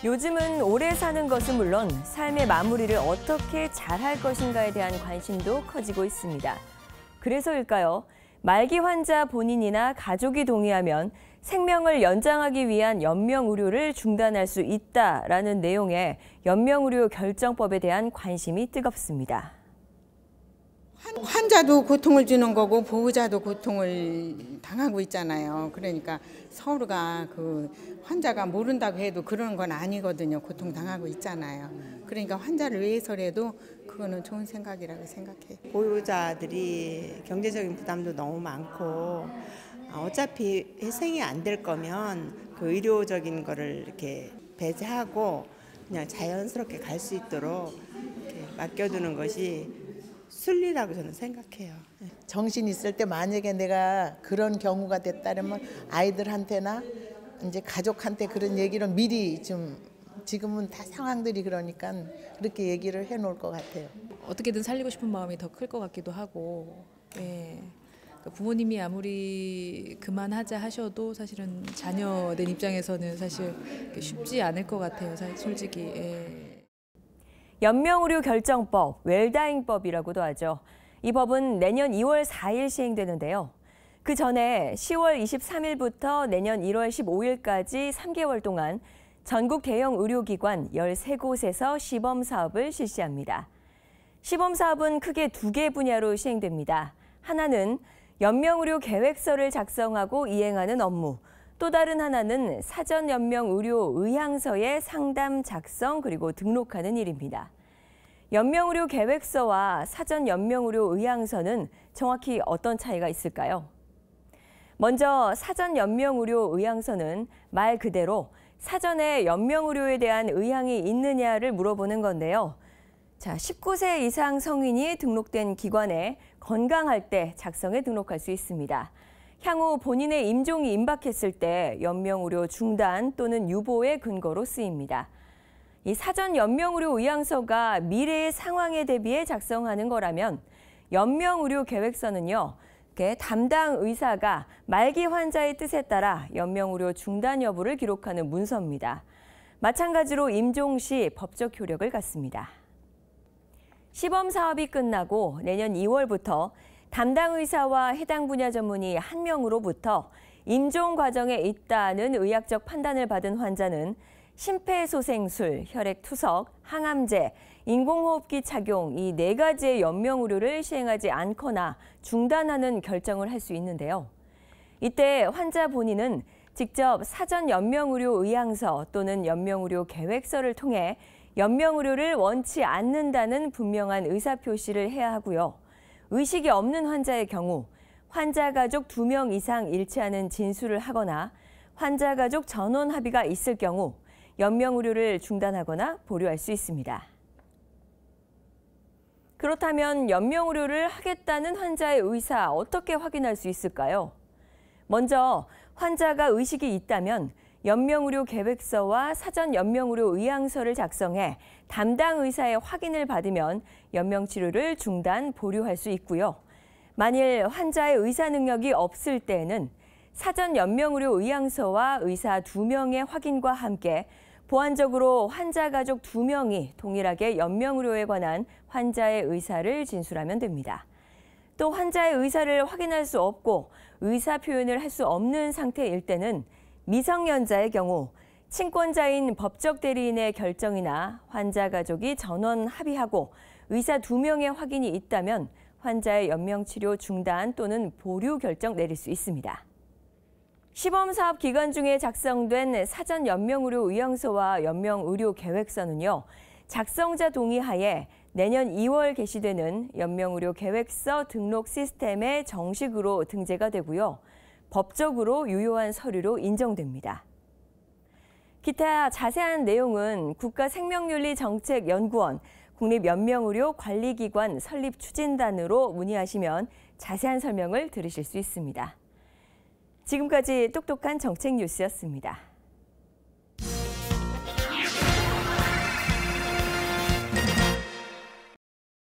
요즘은 오래 사는 것은 물론 삶의 마무리를 어떻게 잘할 것인가에 대한 관심도 커지고 있습니다. 그래서일까요? 말기 환자 본인이나 가족이 동의하면 생명을 연장하기 위한 연명의료를 중단할 수 있다라는 내용의 연명의료 결정법에 대한 관심이 뜨겁습니다. 환자도 고통을 주는 거고 보호자도 고통을 당하고 있잖아요. 그러니까 서로가 환자가 모른다고 해도 그런 건 아니거든요. 고통 당하고 있잖아요. 그러니까 환자를 위해서라도 그거는 좋은 생각이라고 생각해요. 보호자들이 경제적인 부담도 너무 많고 어차피 회생이 안 될 거면 그 의료적인 거를 이렇게 배제하고 그냥 자연스럽게 갈 수 있도록 이렇게 맡겨두는 것이 순리라고 저는 생각해요. 정신 있을 때 만약에 내가 그런 경우가 됐다면 아이들한테나 이제 가족한테 그런 얘기를 미리 지금은 다 상황들이 그러니까 그렇게 얘기를 해놓을 것 같아요. 어떻게든 살리고 싶은 마음이 더 클 것 같기도 하고, 예. 그러니까 부모님이 아무리 그만하자 하셔도 사실은 자녀된 입장에서는 사실 쉽지 않을 것 같아요. 솔직히. 예. 연명의료 결정법, 웰다잉법이라고도 하죠. 이 법은 내년 2월 4일 시행되는데요. 그 전에 10월 23일부터 내년 1월 15일까지 3개월 동안 전국 대형 의료기관 13곳에서 시범 사업을 실시합니다. 시범 사업은 크게 2개 분야로 시행됩니다. 하나는 연명의료 계획서를 작성하고 이행하는 업무, 또 다른 하나는 사전 연명의료 의향서의 상담 작성 그리고 등록하는 일입니다. 연명의료 계획서와 사전 연명의료 의향서는 정확히 어떤 차이가 있을까요? 먼저 사전 연명의료 의향서는 말 그대로 사전에 연명의료에 대한 의향이 있느냐를 물어보는 건데요. 19세 이상 성인이 등록된 기관에 건강할 때 작성에 등록할 수 있습니다. 향후 본인의 임종이 임박했을 때 연명의료 중단 또는 유보의 근거로 쓰입니다. 이 사전 연명의료 의향서가 미래의 상황에 대비해 작성하는 거라면 연명의료 계획서는요, 담당 의사가 말기 환자의 뜻에 따라 연명의료 중단 여부를 기록하는 문서입니다. 마찬가지로 임종 시 법적 효력을 갖습니다. 시범 사업이 끝나고 내년 2월부터 담당 의사와 해당 분야 전문의 1명으로부터 임종 과정에 있다는 의학적 판단을 받은 환자는 심폐소생술, 혈액투석, 항암제, 인공호흡기 착용 이 4가지의 연명의료를 시행하지 않거나 중단하는 결정을 할 수 있는데요. 이때 환자 본인은 직접 사전 연명의료 의향서 또는 연명의료 계획서를 통해 연명의료를 원치 않는다는 분명한 의사표시를 해야 하고요. 의식이 없는 환자의 경우 환자 가족 2명 이상 일치하는 진술을 하거나 환자 가족 전원 합의가 있을 경우 연명의료를 중단하거나 보류할 수 있습니다. 그렇다면 연명의료를 하겠다는 환자의 의사 어떻게 확인할 수 있을까요? 먼저 환자가 의식이 있다면 연명의료 계획서와 사전 연명의료 의향서를 작성해 담당 의사의 확인을 받으면 연명치료를 중단, 보류할 수 있고요. 만일 환자의 의사 능력이 없을 때에는 사전 연명의료 의향서와 의사 2명의 확인과 함께 보완적으로 환자 가족 2명이 동일하게 연명의료에 관한 환자의 의사를 진술하면 됩니다. 또 환자의 의사를 확인할 수 없고 의사 표현을 할 수 없는 상태일 때는 미성년자의 경우 친권자인 법적 대리인의 결정이나 환자 가족이 전원 합의하고 의사 2명의 확인이 있다면 환자의 연명치료 중단 또는 보류 결정 내릴 수 있습니다. 시범사업 기간 중에 작성된 사전 연명의료 의향서와 연명의료 계획서는요, 작성자 동의하에 내년 2월 개시되는 연명의료 계획서 등록 시스템에 정식으로 등재가 되고요. 법적으로 유효한 서류로 인정됩니다. 기타 자세한 내용은 국가생명윤리정책연구원 국립연명의료관리기관 설립추진단으로 문의하시면 자세한 설명을 들으실 수 있습니다. 지금까지 똑똑한 정책 뉴스였습니다.